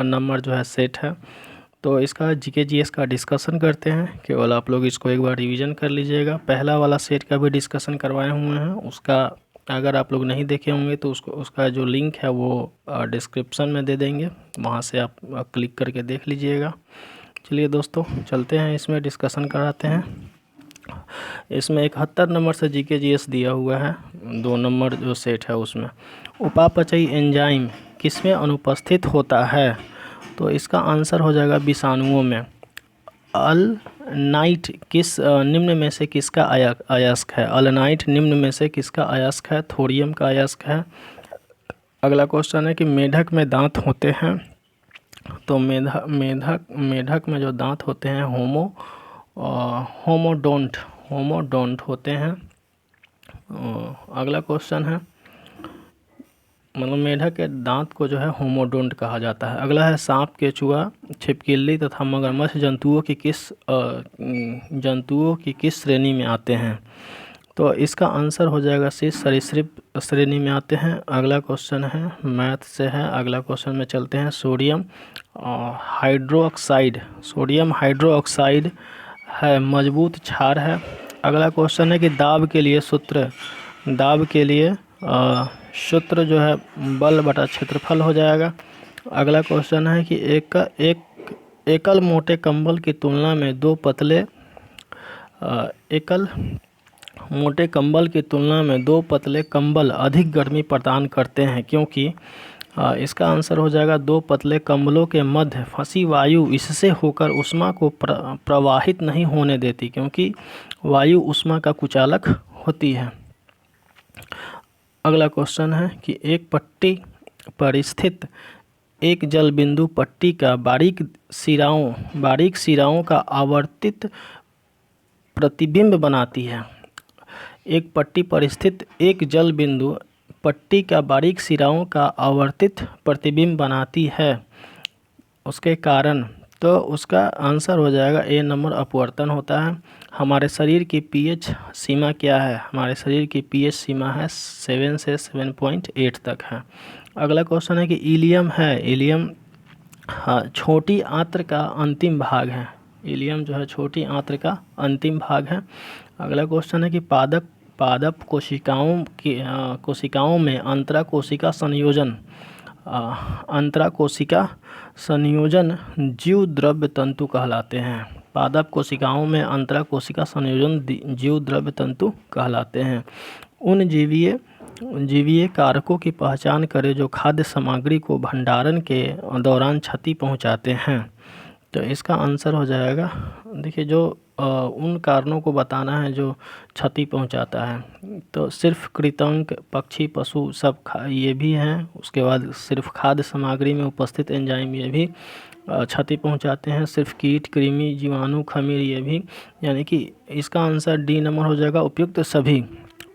Number जो है set है। तो इसका जीके जीएस का डिस्कशन करते हैं, केवल आप लोग इसको एक बार रिवीजन कर लीजिएगा। पहला वाला सेट का भी डिस्कशन करवाए हुए हैं, उसका अगर आप लोग नहीं देखे होंगे तो उसका जो लिंक है वो डिस्क्रिप्शन में दे देंगे, वहाँ से आप क्लिक करके देख लीजिएगा। चलिए दोस्तों चलते हैं, इसमें डिस्कशन कराते हैं। इसमें 71 नंबर से जीके जीएस दिया हुआ है, 2 नंबर जो सेट है उसमें उपापचयी एंजाइम किसमें अनुपस्थित होता है। तो इसका आंसर हो जाएगा विषाणुओं में। अल्नाइट किस निम्न में से किसका अयस्क है। अल्नाइट निम्न में से किसका अयस्क है। थोरियम का अयस्क है। अगला क्वेश्चन है कि मेढक में दांत होते हैं, तो मेढक में जो दांत होते हैं होमोडोंट होते हैं। अगला क्वेश्चन है, मतलब मेढक के दांत को जो है होमोडोंट कहा जाता है। अगला है सांप, केचुआ, छिपकली तथा मगरमच्छ जंतुओं की किस श्रेणी में आते हैं। तो इसका आंसर हो जाएगा सी, सरीसृप श्रेणी में आते हैं। अगला क्वेश्चन है मैथ से है। अगला क्वेश्चन में चलते हैं, सोडियम हाइड्रोक्साइड है मजबूत क्षार है। अगला क्वेश्चन है कि दाब के लिए सूत्र जो है बल बटा क्षेत्रफल हो जाएगा। अगला क्वेश्चन है कि एकल मोटे कंबल की तुलना में दो पतले कंबल अधिक गर्मी प्रदान करते हैं, क्योंकि इसका आंसर हो जाएगा दो पतले कंबलों के मध्य फंसी वायु इससे होकर ऊष्मा को प्रवाहित नहीं होने देती, क्योंकि वायु ऊष्मा का कुचालक होती है। अगला क्वेश्चन है कि एक पट्टी पर स्थित एक जल बिंदु पट्टी का बारीक सिराओं का आवर्तित प्रतिबिंब बनाती है। एक पट्टी पर स्थित एक जल बिंदु पट्टी का बारीक सिराओं का आवर्तित प्रतिबिंब बनाती है, उसके कारण तो उसका आंसर हो जाएगा ए नंबर, अपवर्तन होता है। हमारे शरीर की पीएच सीमा क्या है। हमारे शरीर की पीएच सीमा है 7 से 7.8 तक है। अगला क्वेश्चन है कि इलियम छोटी आंत्र का अंतिम भाग है। इलियम जो है छोटी आंत्र का अंतिम भाग है। अगला क्वेश्चन है कि पादप कोशिकाओं में अंतराकोशिका संयोजन जीव द्रव्य तंतु कहलाते हैं। पादप कोशिकाओं में अंतराकोशिका संयोजन जीव द्रव्य तंतु कहलाते हैं। उन जीवीय कारकों की पहचान करें जो खाद्य सामग्री को भंडारण के दौरान क्षति पहुंचाते हैं। तो इसका आंसर हो जाएगा, देखिए जो उन कारणों को बताना है जो क्षति पहुंचाता है, तो सिर्फ कृंतक, पक्षी, पशु सब ये भी हैं। उसके बाद सिर्फ खाद्य सामग्री में उपस्थित एंजाइम ये भी क्षति पहुंचाते हैं। सिर्फ कीट, कृमि, जीवाणु, खमीर ये भी, यानी कि इसका आंसर डी नंबर हो जाएगा, उपयुक्त सभी।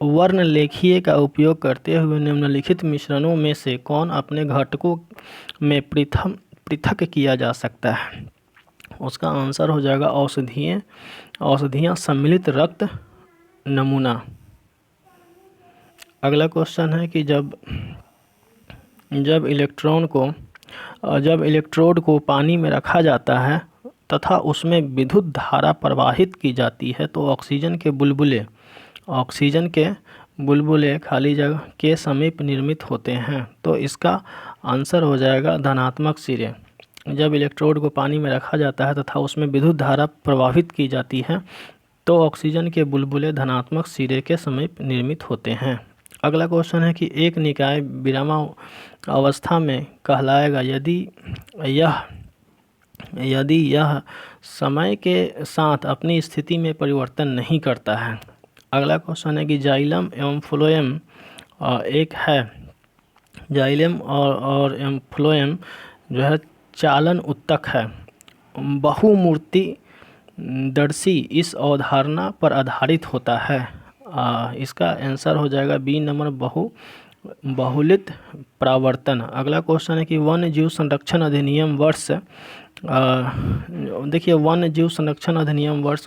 वर्णलेखीय का उपयोग करते हुए निम्नलिखित मिश्रणों में से कौन अपने घटकों में पृथक किया जा सकता है। उसका आंसर हो जाएगा औषधियाँ सम्मिलित रक्त नमूना। अगला क्वेश्चन है कि जब इलेक्ट्रोड को पानी में रखा जाता है तथा उसमें विद्युत धारा प्रवाहित की जाती है, तो ऑक्सीजन के बुलबुले खाली जगह के समीप निर्मित होते हैं। तो इसका आंसर हो जाएगा धनात्मक सिरे। जब इलेक्ट्रोड को पानी में रखा जाता है तथा उसमें विद्युत धारा प्रवाहित की जाती है, तो ऑक्सीजन के बुलबुले धनात्मक सिरे के समीप निर्मित होते हैं। अगला क्वेश्चन है कि एक निकाय विरामावस्था में कहलाएगा यदि यह समय के साथ अपनी स्थिति में परिवर्तन नहीं करता है। अगला क्वेश्चन है कि जाइलम एवं फ्लोएम एक है। जाइलम और एवं फ्लोएम जो है चालन उत्तक है। बहुमूर्तिदर्शी इस अवधारणा पर आधारित होता है। इसका आंसर हो जाएगा बी नंबर, बहुलित प्रावर्तन। अगला क्वेश्चन है कि वन्य जीव संरक्षण अधिनियम वर्ष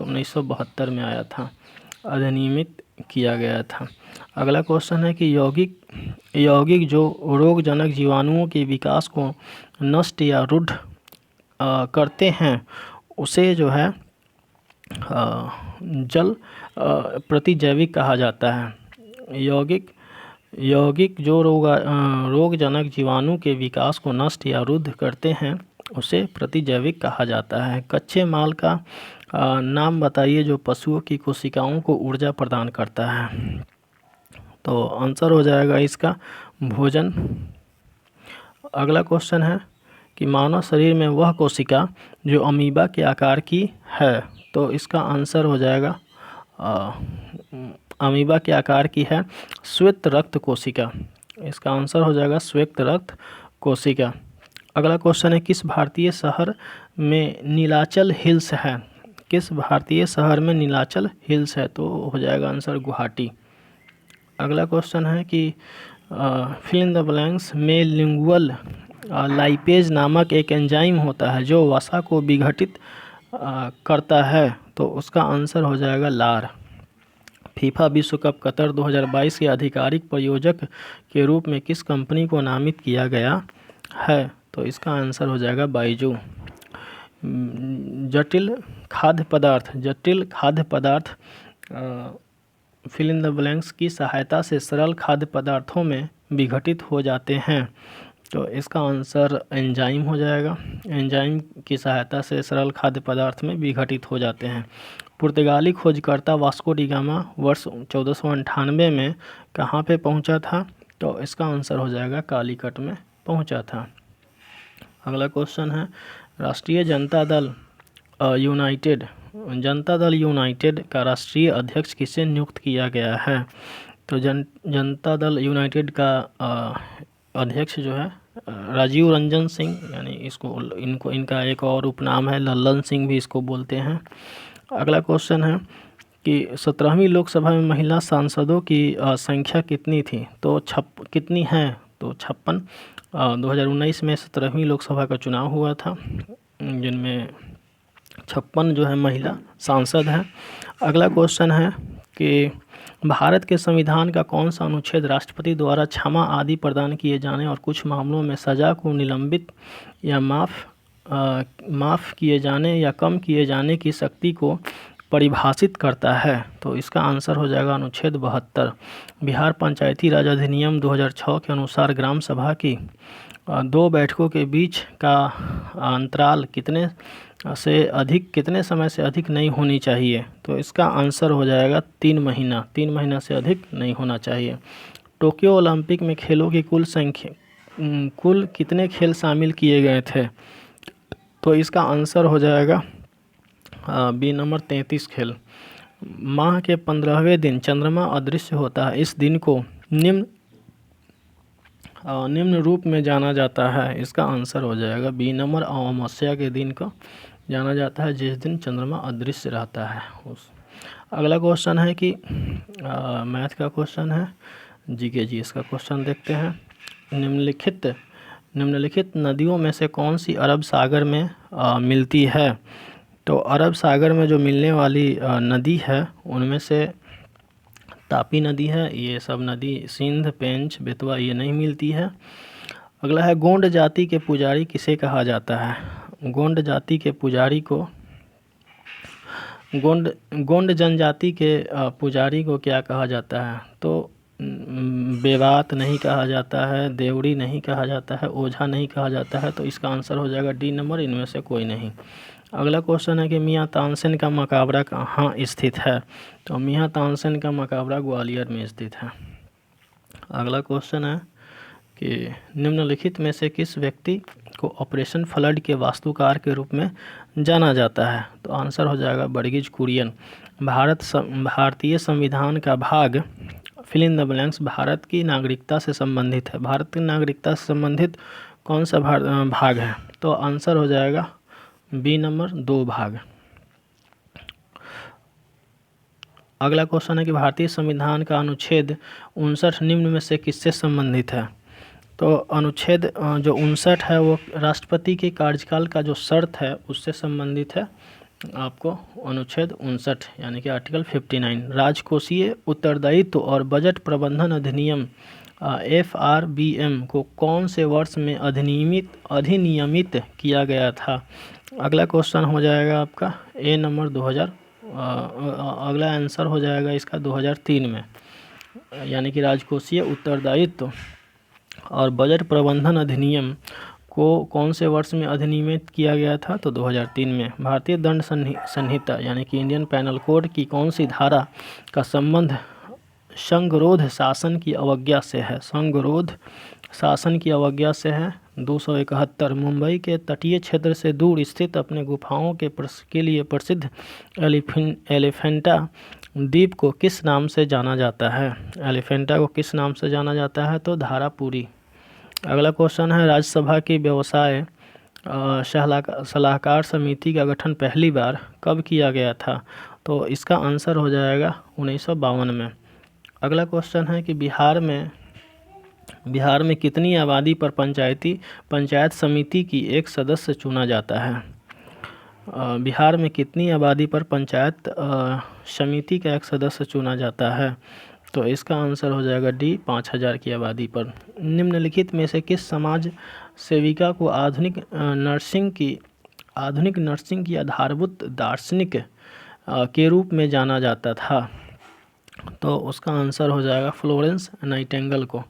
1972 में आया था, अधिनियमित किया गया था। अगला क्वेश्चन है कि यौगिक जो रोगजनक जीवाणुओं के विकास को नष्ट या रुद्ध करते हैं उसे जो है जल प्रतिजैविक कहा जाता है। यौगिक जो रोगजनक जीवाणु के विकास को नष्ट या रुद्ध करते हैं उसे प्रतिजैविक कहा जाता है। कच्चे माल का नाम बताइए जो पशुओं की कोशिकाओं को ऊर्जा प्रदान करता है। तो आंसर हो जाएगा इसका भोजन। अगला क्वेश्चन है कि मानव शरीर में वह कोशिका जो अमीबा के आकार की है, तो इसका आंसर हो जाएगा अमीबा के आकार की है श्वेत रक्त कोशिका। इसका आंसर हो जाएगा श्वेत रक्त कोशिका। अगला क्वेश्चन है किस भारतीय शहर में नीलाचल हिल्स है? किस भारतीय शहर में नीलाचल हिल्स है? तो हो जाएगा आंसर गुवाहाटी। अगला क्वेश्चन है कि फिल इन द ब्लैंक्स में लिंगुअल लाइपेज नामक एक एंजाइम होता है जो वसा को विघटित करता है, तो उसका आंसर हो जाएगा लार। फीफा विश्व कप कतर 2022 के आधिकारिक प्रायोजक के रूप में किस कंपनी को नामित किया गया है? तो इसका आंसर हो जाएगा बाइजू। जटिल खाद्य पदार्थ फिल इन द ब्लैंक्स की सहायता से सरल खाद्य पदार्थों में विघटित हो जाते हैं, तो इसका आंसर एंजाइम हो जाएगा। एंजाइम की सहायता से सरल खाद्य पदार्थ में विघटित हो जाते हैं। पुर्तगाली खोजकर्ता वास्को डी गामा वर्ष 1498 में कहाँ पे पहुंचा था? तो इसका आंसर हो जाएगा कालीकट में पहुंचा था। अगला क्वेश्चन है राष्ट्रीय जनता दल यूनाइटेड का राष्ट्रीय अध्यक्ष किसे नियुक्त किया गया है? तो जनता दल यूनाइटेड का अध्यक्ष जो है राजीव रंजन सिंह, यानी इनका एक और उपनाम है लल्लन सिंह भी इसको बोलते हैं। अगला क्वेश्चन है कि 17वीं लोकसभा में महिला सांसदों की संख्या कितनी थी? तो कितनी है? तो 56। 2019 में 17वीं लोकसभा का चुनाव हुआ था जिनमें 56 जो है महिला सांसद हैं। अगला क्वेश्चन है कि भारत के संविधान का कौन सा अनुच्छेद राष्ट्रपति द्वारा क्षमा आदि प्रदान किए जाने और कुछ मामलों में सजा को निलंबित या माफ़ किए जाने या कम किए जाने की शक्ति को परिभाषित करता है? तो इसका आंसर हो जाएगा अनुच्छेद 72। बिहार पंचायती राज अधिनियम 2006 के अनुसार ग्राम सभा की 2 बैठकों के बीच का अंतराल कितने समय से अधिक नहीं होनी चाहिए? तो इसका आंसर हो जाएगा 3 महीना। 3 महीना से अधिक नहीं होना चाहिए। टोक्यो ओलंपिक में खेलों की कुल कितने खेल शामिल किए गए थे? तो इसका आंसर हो जाएगा बी नंबर 33 खेल। माह के 15वें दिन चंद्रमा अदृश्य होता है, इस दिन को निम्न रूप में जाना जाता है। इसका आंसर हो जाएगा बी नंबर अमावस्या के दिन को जाना जाता है जिस दिन चंद्रमा अदृश्य रहता है। अगला क्वेश्चन है कि मैथ का क्वेश्चन है, जीएस का क्वेश्चन देखते हैं। निम्नलिखित नदियों में से कौन सी अरब सागर में मिलती है? तो अरब सागर में जो मिलने वाली नदी है उनमें से तापी नदी है। ये सब नदी सिंध, पेंच, बेतवा ये नहीं मिलती है। अगला है गोंड जाति के पुजारी किसे कहा जाता है? गोंड जाति के पुजारी को गोंड जनजाति के पुजारी को क्या कहा जाता है? तो बेबात नहीं कहा जाता है, देवड़ी नहीं कहा जाता है, ओझा नहीं कहा जाता है। तो इसका आंसर हो जाएगा डी नंबर, इनमें से कोई नहीं। अगला क्वेश्चन है कि मियाँ तानसेन का मकबरा कहाँ स्थित है? तो मियाँ तानसेन का मकबरा ग्वालियर में स्थित है। अगला क्वेश्चन है कि निम्नलिखित में से किस व्यक्ति को ऑपरेशन फ्लड के वास्तुकार के रूप में जाना जाता है? तो आंसर हो जाएगा वर्गीज कुरियन। भारतीय संविधान का भाग fill in the blanks Bharat की नागरिकता से संबंधित है। भारत की नागरिकता से संबंधित कौन सा भाग है? तो आंसर हो जाएगा बी नंबर 2 भाग। अगला क्वेश्चन है कि भारतीय संविधान का अनुच्छेद 59 निम्न में से किससे संबंधित है? तो अनुच्छेद जो 59 है वो राष्ट्रपति के कार्यकाल का जो शर्त है उससे संबंधित है। आपको अनुच्छेद 59 यानी कि आर्टिकल 59 राजकोषीय उत्तरदायित्व और बजट प्रबंधन अधिनियम FRBM को कौन से वर्ष में अधिनियमित किया गया था। अगला क्वेश्चन हो जाएगा आपका ए नंबर 2000, अगला आंसर हो जाएगा इसका 2003 में, यानी कि राजकोषीय उत्तरदायित्व और बजट प्रबंधन अधिनियम को कौन से वर्ष में अधिनियमित किया गया था, तो 2003 में। भारतीय दंड संहिता यानी कि इंडियन पैनल कोड की कौन सी धारा का संबंध संगरोध शासन की अवज्ञा से है। संगरोध शासन की अवज्ञा से है 271। मुंबई के तटीय क्षेत्र से दूर स्थित अपने गुफाओं के लिए प्रसिद्ध एलिफेंटा द्वीप को किस नाम से जाना जाता है। एलिफेंटा को किस नाम से जाना जाता है, तो धारापुरी। अगला क्वेश्चन है राज्यसभा की व्यवसाय सलाहकार समिति का गठन पहली बार कब किया गया था, तो इसका आंसर हो जाएगा 1952 में। अगला क्वेश्चन है कि बिहार में कितनी आबादी पर पंचायत समिति की एक सदस्य चुना जाता है। बिहार में कितनी आबादी पर पंचायत समिति का एक सदस्य चुना जाता है, तो इसका आंसर हो जाएगा डी 5000 की आबादी पर। निम्नलिखित में से किस समाज सेविका को आधुनिक नर्सिंग की आधारभूत दार्शनिक के रूप में जाना जाता था, तो उसका आंसर हो जाएगा फ्लोरेंस नाइटिंगेल को।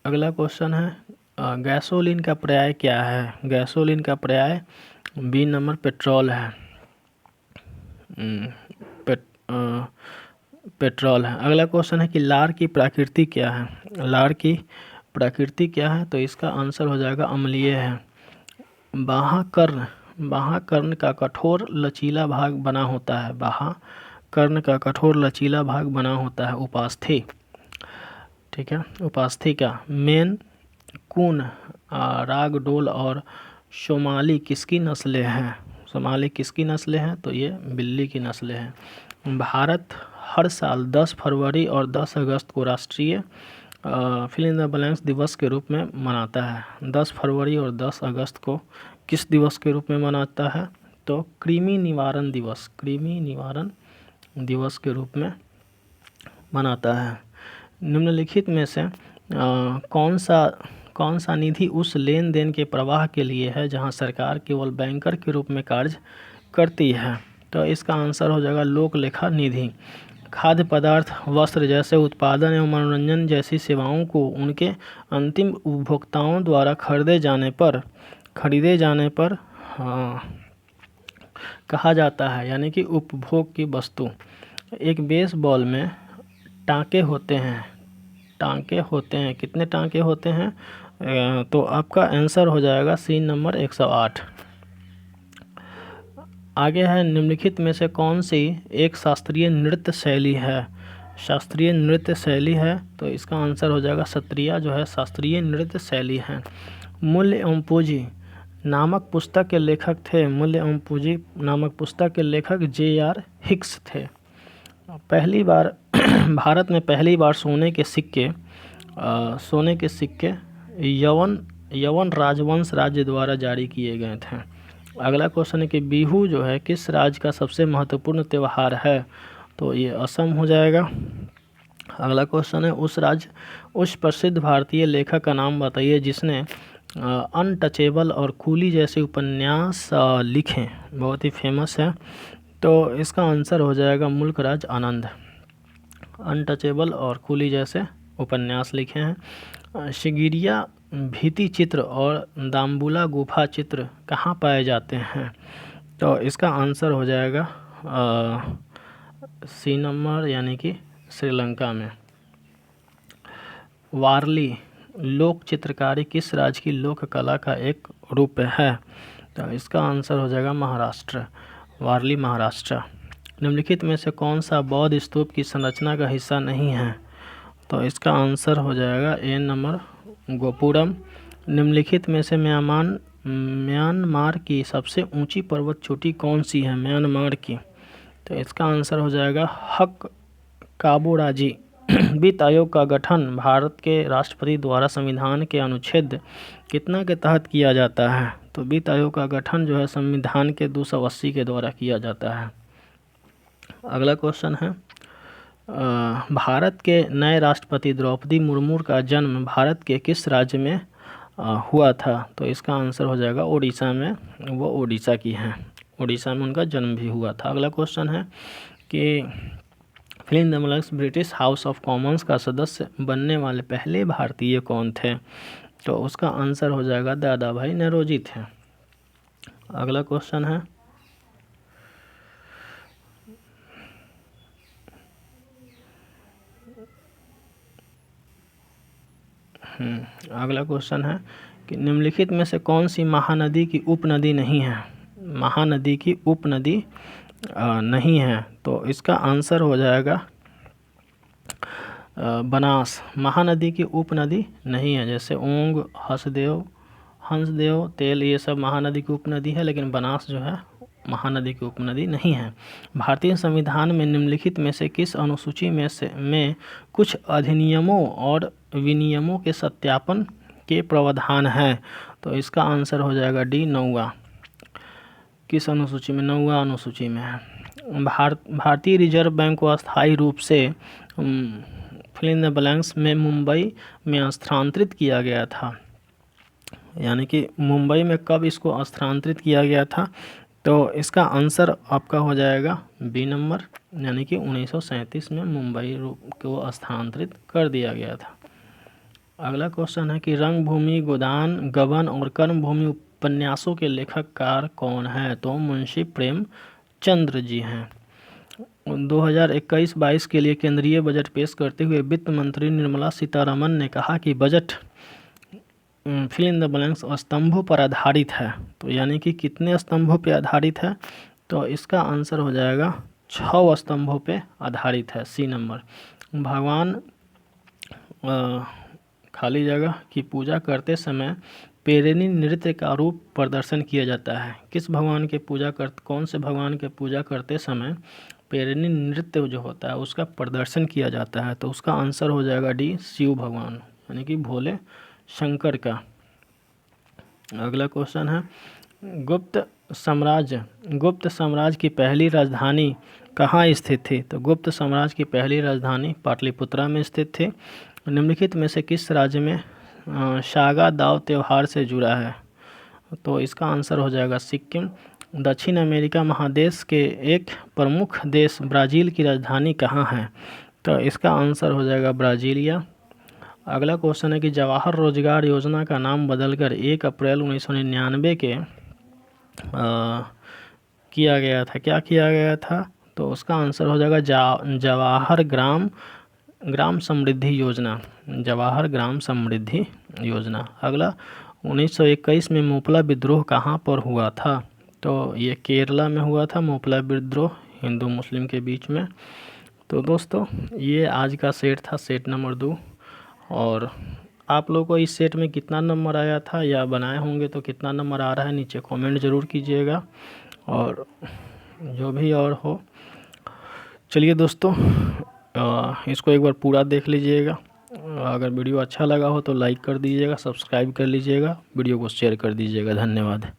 अगला क्वेश्चन है गैसोलीन का पर्याय क्या है। गैसोलीन का पर्याय बी नंबर पेट्रोल है। पेट्रोल है। अगला क्वेश्चन है कि लार की प्रकृति क्या है। लार की प्रकृति क्या है, तो इसका आंसर हो जाएगा अम्लीय है। बाह्यकर्ण का कठोर लचीला भाग बना होता है। बाह्यकर्ण का कठोर लचीला भाग बना होता है उपास्थि। ठीक है, उपास्थि का मेन कून रागडोल और सोमाली किसकी नस्लें हैं। सोमाली किसकी नस्लें हैं, तो ये बिल्ली की नस्लें हैं। भारत हर साल 10 फरवरी और 10 अगस्त को राष्ट्रीय फिल इन द ब्लैंक्स दिवस के रूप में मनाता है। 10 फरवरी और 10 अगस्त को किस दिवस के रूप में मनाता है, तो कृमि निवारण दिवस के रूप में मनाता है। निम्नलिखित में से कौन सा निधि उस लेन देन के प्रवाह के लिए है जहां सरकार केवल बैंकर के रूप में कार्य करती है, तो इसका आंसर हो जाएगा लोक लेखा निधि। खाद्य पदार्थ, वस्त्र जैसे उत्पादन एवं मनोरंजन जैसी सेवाओं को उनके अंतिम उपभोक्ताओं द्वारा खरीदे जाने पर कहा जाता है, यानी कि उपभोग की वस्तु। एक बेसबॉल में टाँके होते हैं। कितने टाँके होते हैं, तो आपका आंसर हो जाएगा सी नंबर 108। आगे है निम्नलिखित में से कौन सी एक शास्त्रीय नृत्य शैली है, तो इसका आंसर हो जाएगा सत्रिया जो है शास्त्रीय नृत्य शैली है। मूल्य एवं पूंजी नामक पुस्तक के लेखक थे। मूल्य एवं पूंजी नामक पुस्तक के लेखक J.R. हिक्स थे। पहली बार भारत में पहली बार सोने के सिक्के यवन राजवंश राज्य द्वारा जारी किए गए थे। अगला क्वेश्चन है कि बिहू जो है किस राज्य का सबसे महत्वपूर्ण त्यौहार है, तो ये असम हो जाएगा। अगला क्वेश्चन है उस प्रसिद्ध भारतीय लेखक का नाम बताइए जिसने अनटचेबल और कूली जैसे उपन्यास लिखे, बहुत ही फेमस है, तो इसका आंसर हो जाएगा मुल्कराज आनंद। अनटचेबल और कूली जैसे उपन्यास लिखे हैं। शिगिरिया भित्ति चित्र और दाम्बुला गुफा चित्र कहाँ पाए जाते हैं, तो इसका आंसर हो जाएगा सी नंबर यानी कि श्रीलंका में। वारली लोक चित्रकारी किस राज्य की लोक कला का एक रूप है, तो इसका आंसर हो जाएगा महाराष्ट्र। वारली महाराष्ट्र। निम्नलिखित में से कौन सा बौद्ध स्तूप की संरचना का हिस्सा नहीं है, तो इसका आंसर हो जाएगा ए नंबर गोपुरम। निम्नलिखित में से म्यांमार की सबसे ऊंची पर्वत चोटी कौन सी है, म्यांमार की, तो इसका आंसर हो जाएगा हक काबोराजी वित्त आयोग का गठन भारत के राष्ट्रपति द्वारा संविधान के अनुच्छेद कितना के तहत किया जाता है? तो वित्त आयोग का गठन जो है संविधान के 280 के द्वारा किया जाता है। अगला क्वेश्चन है, भारत के नए राष्ट्रपति द्रौपदी मुर्मू का जन्म भारत के किस राज्य में हुआ था? तो इसका आंसर हो जाएगा उड़ीसा में। वो उड़ीसा की हैं, उड़ीसा में उनका जन्म भी हुआ था। अगला क्वेश्चन है कि fill in the blanks, British House of Commons का सदस्य बनने वाले पहले भारतीय कौन थे? तो उसका आंसर हो जाएगा दादा भाई नौरोजी थे। अगला क्वेश्चन है, अगला क्वेश्चन है कि निम्नलिखित में से कौन सी महानदी की उपनदी नहीं है? महानदी की उपनदी नहीं है, तो इसका आंसर हो जाएगा बनास। महानदी की उपनदी नहीं है, जैसे ओंग, हंसदेव, तेल, ये सब महानदी की उपनदी है, लेकिन बनास जो है महानदी की उपनदी नहीं है। भारतीय संविधान में निम्नलिखित में से किस अनुसूची में कुछ अधिनियमों और विनियमों के सत्यापन के प्रावधान हैं? तो इसका आंसर हो जाएगा डी, 9वां। किस अनुसूची में? 9वां अनुसूची में है। भारतीय रिजर्व बैंक को अस्थायी रूप से फिल इन द ब्लैंक्स में मुंबई में स्थानांतरित किया गया था, यानी कि मुंबई में कब इसको स्थानांतरित किया गया था? तो इसका आंसर आपका हो जाएगा बी नंबर, यानी कि 1937 में मुंबई को स्थानांतरित कर दिया गया था। अगला क्वेश्चन है कि रंगभूमि, गोदान, गबन और कर्मभूमि उपन्यासों के लेखककार कौन है? तो मुंशी प्रेमचंद्र जी हैं। 2021-22 के लिए केंद्रीय बजट पेश करते हुए वित्त मंत्री निर्मला सीतारमण ने कहा कि budget fill in the blanks स्तंभों पर आधारित है। तो यानी कि कितने स्तंभों पे आधारित है? तो इसका आंसर हो जाएगा 6 स्तंभों पे आधारित है, सी नंबर। भगवान खाली जगह की पूजा करते समय पेरिनी नृत्य का रूप प्रदर्शन किया जाता है। किस भगवान के कौन से भगवान के पूजा करते समय पेरिनी नृत्य जो होता है उसका प्रदर्शन किया जाता है? तो उसका आंसर हो जाएगा डी, शिव भगवान, यानी कि भोले शंकर का। अगला क्वेश्चन है, गुप्त साम्राज्य की पहली राजधानी कहाँ स्थित थी? तो गुप्त साम्राज्य की पहली राजधानी पाटलिपुत्रा में स्थित थी। निम्नलिखित में से किस राज्य में सागा दाव त्योहार से जुड़ा है? तो इसका आंसर हो जाएगा सिक्किम। दक्षिण अमेरिका महादेश के एक प्रमुख देश ब्राज़ील की राजधानी कहाँ है? तो इसका आंसर हो जाएगा ब्राज़ीलिया। अगला क्वेश्चन है कि जवाहर रोजगार योजना का नाम बदलकर 1 अप्रैल 1999 के किया गया था। क्या किया गया था? तो उसका आंसर हो जाएगा जवाहर ग्राम समृद्धि योजना, जवाहर ग्राम समृद्धि योजना। अगला, 1921 में मोपला विद्रोह कहाँ पर हुआ था? तो ये केरला में हुआ था, मोपला विद्रोह हिंदू मुस्लिम के बीच में। तो दोस्तों ये आज का सेट था, सेट नंबर 2। और आप लोगों को इस सेट में कितना नंबर आया था या बनाए होंगे तो कितना नंबर आ रहा है नीचे कमेंट ज़रूर कीजिएगा, और जो भी और हो। चलिए दोस्तों, इसको एक बार पूरा देख लीजिएगा। अगर वीडियो अच्छा लगा हो तो लाइक कर दीजिएगा, सब्सक्राइब कर लीजिएगा, वीडियो को शेयर कर दीजिएगा। धन्यवाद।